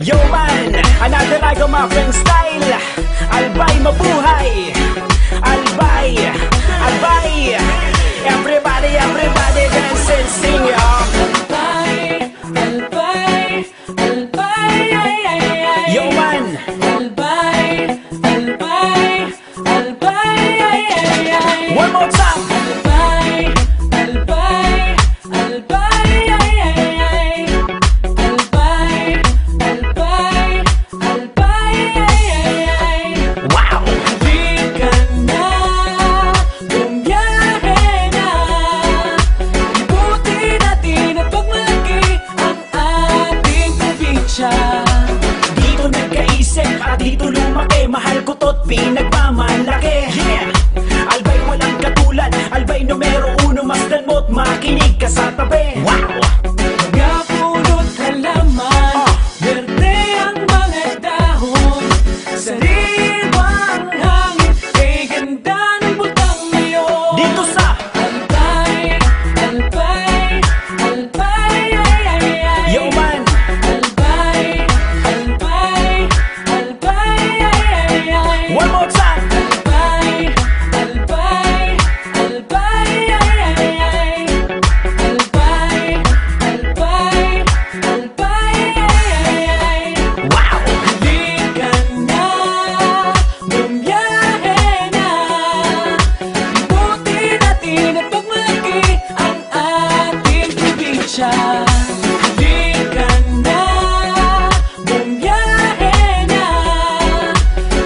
Yo man, another ragamuffin style. Albay mabuhay, albay, albay. Everybody, everybody dance and sing, yo. Albay, albay, albay, ay, ay, ay. Yo man, Albay, albay, albay, ay, ay, ay. one more time. Albay, albay, albay, ay, ay, ay. Albay, albay, albay, ay, ay, ay. Wow. Di ka na bumiyahe na. Ibuti natin at pagmalaki ang ating probinsya. Dito nagkaisip at dito lumaki. Mahal ko to't pinagmamalaki. Yeah! Albay walang katulad, albay numero uno. Masdan mo't makinig ka sa tabi. Wow! Mga pulot halaman, berde ang mga dahon. Sariwang hangin, kay ganda ng butang ngayon. Dito sa Albay, albay, albay, ay, ay, ay. Yo man, Albay, albay, albay, ay, ay, ay. one more time. Albay, albay, albay, ay, ay, ay. Albay, albay, albay, ay, ay, ay. Wow! Di ka na bumiyahe na. Ibuti natin at pagmalaki ang ating probinsya. Di ka na bumiyahe na.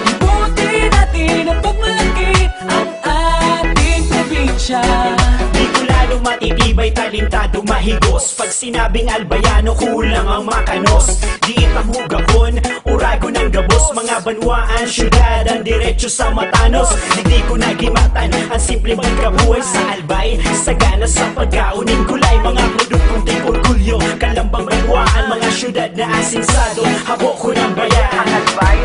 Ibuti natin at pagmalaki ang ating probinsya. Di ko lalong matitibay, talentado, mahigos. Pag sinabing albayano, kulang ang makanos. Di itamugakon, urago ng gabos. Mga banwaan, syudad, ang diretso sa Matanos. Di ko nagimatan, ang simple magkabuhay sa albay. Sagana sa pagkauning gulay. Mga produktong ting-orgulyo, kalambang banwaan. Mga syudad na asinsado, habok ko ng bayan. Ang albay,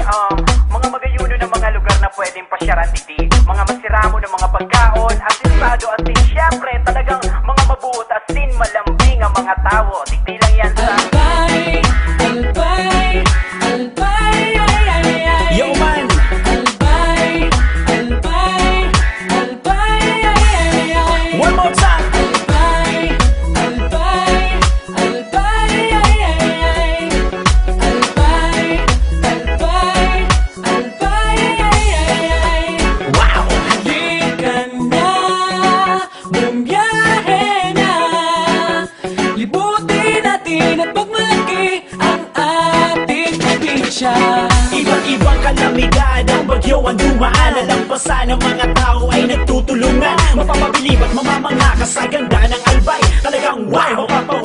mga magayuno ng mga lugar na pwedeng pasyaran diti. Mga masiramo ng mga pagkaon, asensado, asin, syempre talagang mga mabuot, asin, malambing ang mga tao. Dikti lang yan sa Albay, albay, albay, ay, ay, ay. Yo man, Albay, albay, albay, ay, ay, ay. one more time. Albay, albay, albay, ay, ay, ay. Albay, albay, albay, ay, ay, ay. Wow! Di ka na bumiyahe na. Libutin natin at pagmalaki ang ating probinsya. Iba't ibang kalamidad ang bagyo ang dumaan. Nalampasan ng mga tao ay nagtutulungan. Mapapabilib at mamamangha ka sa ganda ng albay. Talagang wow! Mapapawala